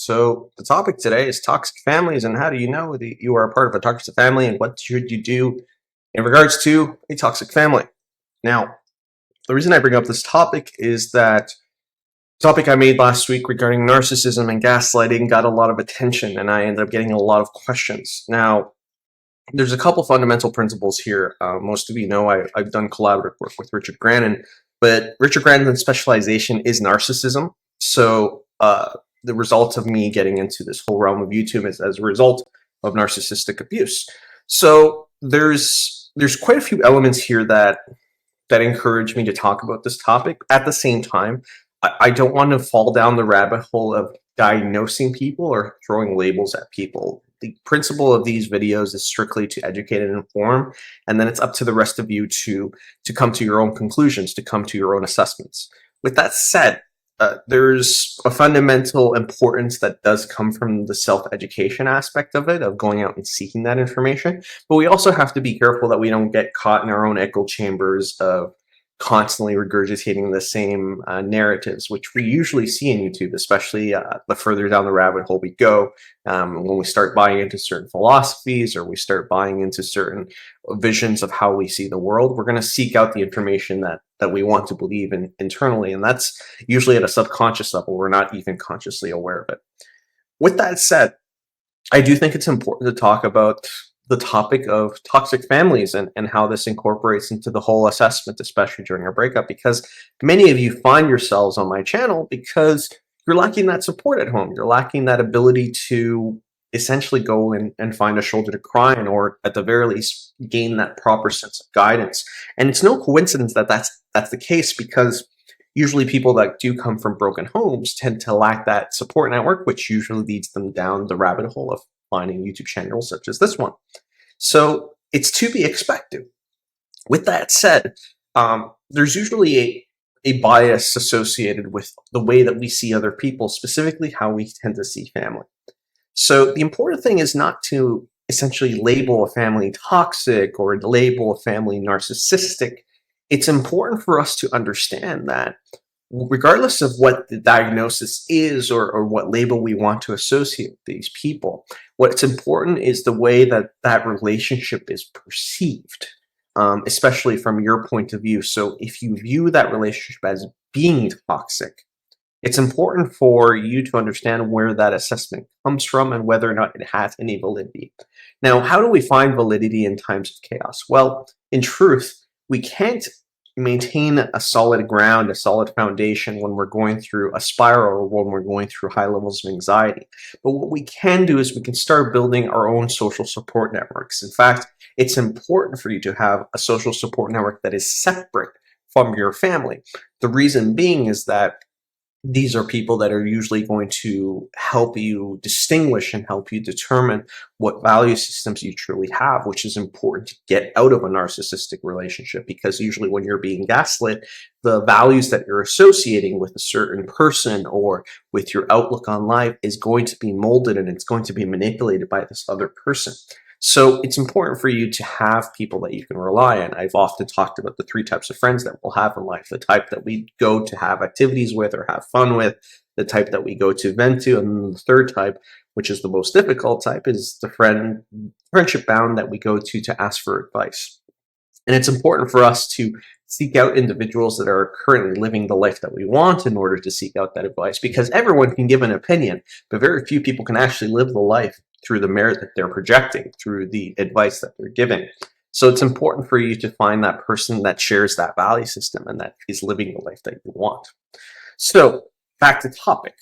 So the topic today is toxic families and how do you know that you are a part of a toxic family and what should you do in regards to a toxic family. Now, the reason I bring up this topic is that the topic I made last week regarding narcissism and gaslighting got a lot of attention and I ended up getting a lot of questions. Now, there's a couple fundamental principles here. Most of you know I've done collaborative work with Richard Grannon, but Richard Grannon's specialization is narcissism. So the result of me getting into this whole realm of YouTube is as a result of narcissistic abuse. So there's quite a few elements here that encourage me to talk about this topic. At the same time, I don't want to fall down the rabbit hole of diagnosing people or throwing labels at people. The principle of these videos is strictly to educate and inform, and then it's up to the rest of you to come to your own conclusions, to come to your own assessments. With that said, there's a fundamental importance that does come from the self-education aspect of it, of going out and seeking that information. But we also have to be careful that we don't get caught in our own echo chambers of constantly regurgitating the same narratives, which we usually see in YouTube, especially the further down the rabbit hole we go, when we start buying into certain philosophies or we start buying into certain visions of how we see the world. We're going to seek out the information that we want to believe in internally, and that's usually at a subconscious level. We're not even consciously aware of it. With that said, I do think it's important to talk about the topic of toxic families and how this incorporates into the whole assessment, especially during a breakup, because many of you find yourselves on my channel because you're lacking that support at home. You're lacking that ability to essentially go and find a shoulder to cry on, or at the very least gain that proper sense of guidance. And it's no coincidence that that's the case, because usually people that do come from broken homes tend to lack that support network, which usually leads them down the rabbit hole of finding YouTube channels such as this one. So it's to be expected. With that said, there's usually a bias associated with the way that we see other people, specifically how we tend to see family. So the important thing is not to essentially label a family toxic or label a family narcissistic. It's important for us to understand that regardless of what the diagnosis is or what label we want to associate with these people, what's important is the way that that relationship is perceived, especially from your point of view. So if you view that relationship as being toxic, it's important for you to understand where that assessment comes from and whether or not it has any validity. Now, how do we find validity in times of chaos? Well, in truth, we can't maintain a solid ground, a solid foundation when we're going through a spiral or when we're going through high levels of anxiety. But what we can do is we can start building our own social support networks. In fact, it's important for you to have a social support network that is separate from your family. The reason being is that these are people that are usually going to help you distinguish and help you determine what value systems you truly have, which is important to get out of a narcissistic relationship, because usually when you're being gaslit, the values that you're associating with a certain person or with your outlook on life is going to be molded and it's going to be manipulated by this other person. So it's important for you to have people that you can rely on. I've often talked about the 3 types of friends that we'll have in life: the type that we go to have activities with or have fun with, the type that we go to vent to, and then the 3rd type, which is the most difficult type, is the friendship bound that we go to ask for advice. And it's important for us to seek out individuals that are currently living the life that we want in order to seek out that advice, because everyone can give an opinion, but very few people can actually live the life through the merit that they're projecting, through the advice that they're giving. So it's important for you to find that person that shares that value system and that is living the life that you want. So back to topic.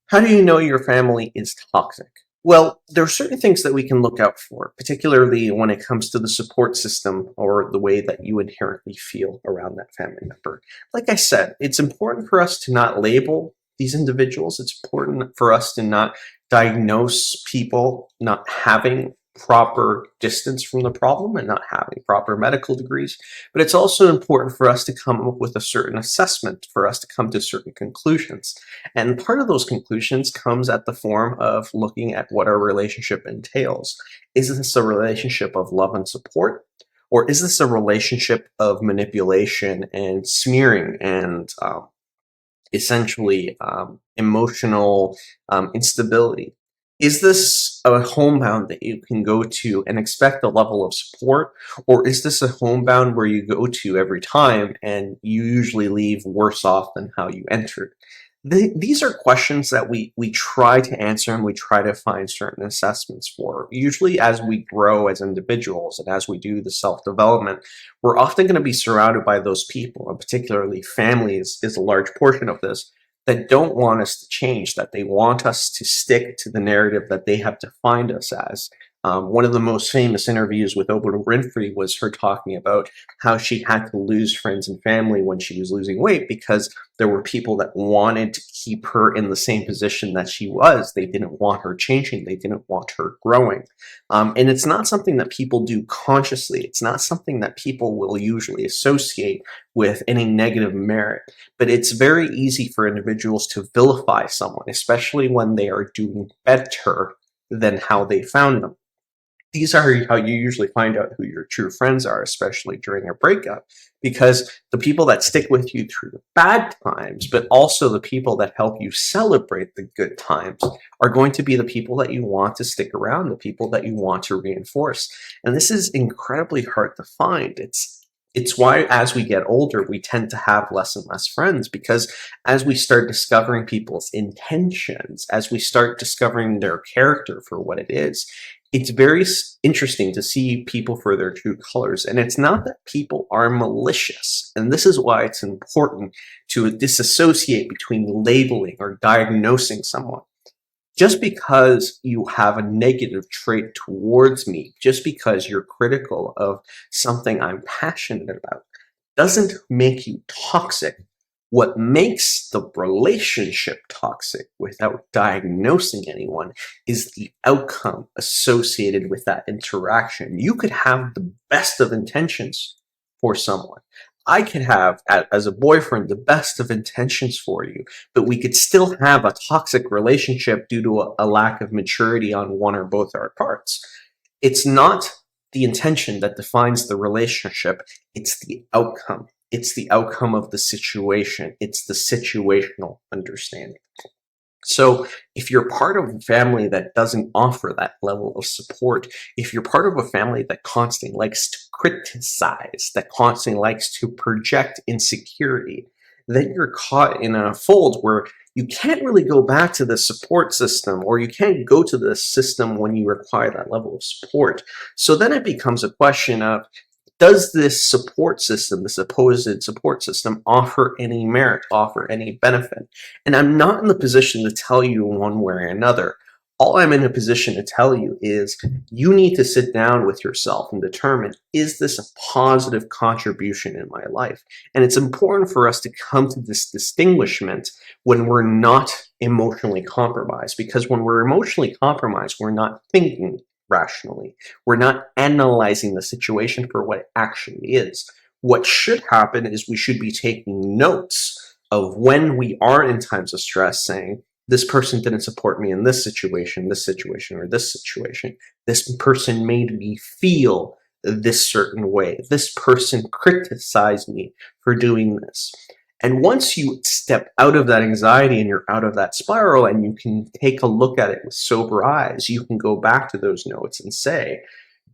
How do you know your family is toxic? Well, there are certain things that we can look out for, particularly when it comes to the support system or the way that you inherently feel around that family member. Like I said, it's important for us to not label these individuals. It's important for us to not diagnose people not having proper distance from the problem and not having proper medical degrees. But it's also important for us to come up with a certain assessment, for us to come to certain conclusions. And part of those conclusions comes at the form of looking at what our relationship entails. Is this a relationship of love and support? Or is this a relationship of manipulation and smearing and essentially emotional instability. Is this a homebound that you can go to and expect a level of support, or is this a homebound where you go to every time and you usually leave worse off than how you entered? These are questions that we try to answer and we try to find certain assessments for. Usually, as we grow as individuals and as we do the self development, we're often going to be surrounded by those people, and particularly families is a large portion of this, that don't want us to change, that they want us to stick to the narrative that they have defined us as. One of the most famous interviews with Oprah Winfrey was her talking about how she had to lose friends and family when she was losing weight because there were people that wanted to keep her in the same position that she was. They didn't want her changing. They didn't want her growing. And it's not something that people do consciously. It's not something that people will usually associate with any negative merit. But it's very easy for individuals to vilify someone, especially when they are doing better than how they found them. These are how you usually find out who your true friends are, especially during a breakup, because the people that stick with you through the bad times, but also the people that help you celebrate the good times, are going to be the people that you want to stick around, the people that you want to reinforce. And this is incredibly hard to find. It's why as we get older, we tend to have less and less friends, because as we start discovering people's intentions, as we start discovering their character for what it is, it's very interesting to see people for their true colors. And it's not that people are malicious. And this is why it's important to disassociate between labeling or diagnosing someone. Just because you have a negative trait towards me, just because you're critical of something I'm passionate about, doesn't make you toxic. What makes the relationship toxic without diagnosing anyone is the outcome associated with that interaction. You could have the best of intentions for someone. I could have, as a boyfriend, the best of intentions for you, but we could still have a toxic relationship due to a lack of maturity on one or both our parts. It's not the intention that defines the relationship, it's the outcome. It's the outcome of the situation. It's the situational understanding. So if you're part of a family that doesn't offer that level of support, if you're part of a family that constantly likes to criticize, that constantly likes to project insecurity, then you're caught in a fold where you can't really go back to the support system, or you can't go to the system when you require that level of support. So then it becomes a question of, does this support system, the supposed support system, offer any merit, offer any benefit? And I'm not in the position to tell you one way or another. All I'm in a position to tell you is you need to sit down with yourself and determine, is this a positive contribution in my life? And it's important for us to come to this distinguishment when we're not emotionally compromised, because when we're emotionally compromised, we're not thinking rationally. We're not analyzing the situation for what it actually is. What should happen is we should be taking notes of when we are in times of stress, saying, this person didn't support me in this situation, or this situation. This person made me feel this certain way. This person criticized me for doing this. And once you step out of that anxiety and you're out of that spiral and you can take a look at it with sober eyes, you can go back to those notes and say,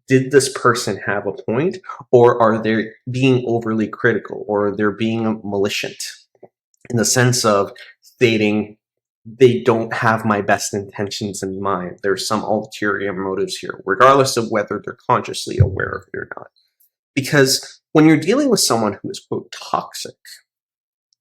did this person have a point, or are they being overly critical, or they're being malicious in the sense of stating they don't have my best intentions in mind. There's some ulterior motives here, regardless of whether they're consciously aware of it or not. Because when you're dealing with someone who is, quote, toxic,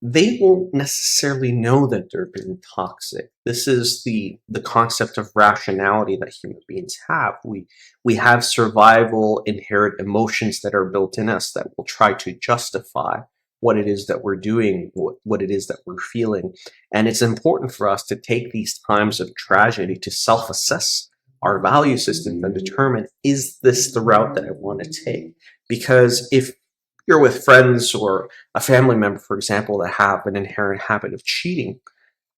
they won't necessarily know that they're being toxic. This is the concept of rationality that human beings have. We have survival inherent emotions that are built in us that will try to justify what it is that we're doing, what it is that we're feeling. And it's important for us to take these times of tragedy to self-assess our value system and determine, is this the route that I want to take? Because if you're with friends or a family member, for example, that have an inherent habit of cheating,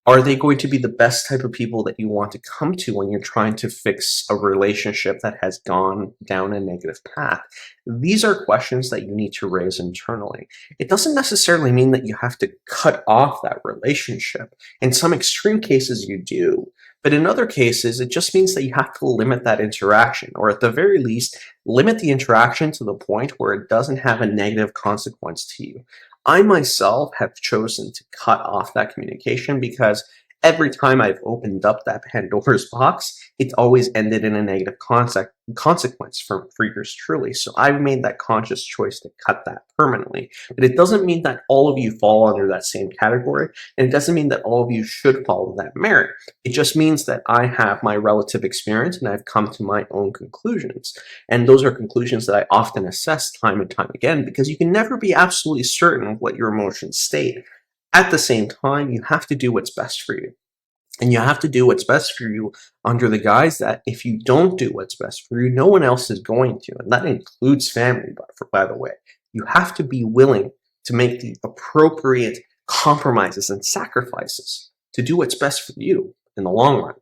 Are they going to be the best type of people that you want to come to when you're trying to fix a relationship that has gone down a negative path? These are questions that you need to raise internally. It doesn't necessarily mean that you have to cut off that relationship. In some extreme cases, you do. But in other cases, it just means that you have to limit that interaction, or at the very least, limit the interaction to the point where it doesn't have a negative consequence to you. I myself have chosen to cut off that communication because every time I've opened up that Pandora's box, it's always ended in a negative consequence for yours truly. So I've made that conscious choice to cut that permanently. But it doesn't mean that all of you fall under that same category, and it doesn't mean that all of you should follow that merit. It just means that I have my relative experience and I've come to my own conclusions. And those are conclusions that I often assess time and time again, because you can never be absolutely certain of what your emotions state. At the same time, you have to do what's best for you. And you have to do what's best for you under the guise that if you don't do what's best for you, no one else is going to. And that includes family, by the way. You have to be willing to make the appropriate compromises and sacrifices to do what's best for you in the long run.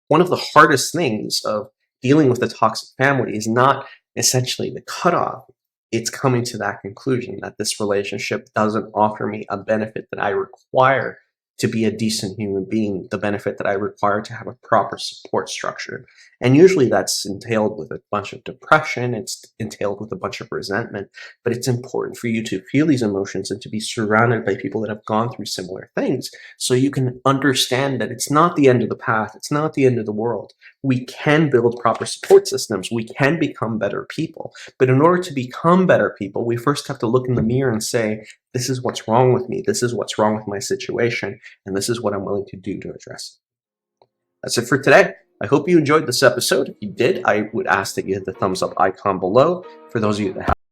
One of the hardest things of dealing with a toxic family is not essentially the cutoff. It's coming to that conclusion that this relationship doesn't offer me a benefit that I require to be a decent human being, the benefit that I require to have a proper support structure. And usually that's entailed with a bunch of depression, it's entailed with a bunch of resentment, but it's important for you to feel these emotions and to be surrounded by people that have gone through similar things so you can understand that it's not the end of the path, it's not the end of the world. We can build proper support systems, we can become better people, but in order to become better people, we first have to look in the mirror and say, this is what's wrong with me, this is what's wrong with my situation, and this is what I'm willing to do to address it. That's it for today. I hope you enjoyed this episode. If you did, I would ask that you hit the thumbs up icon below. For those of you that have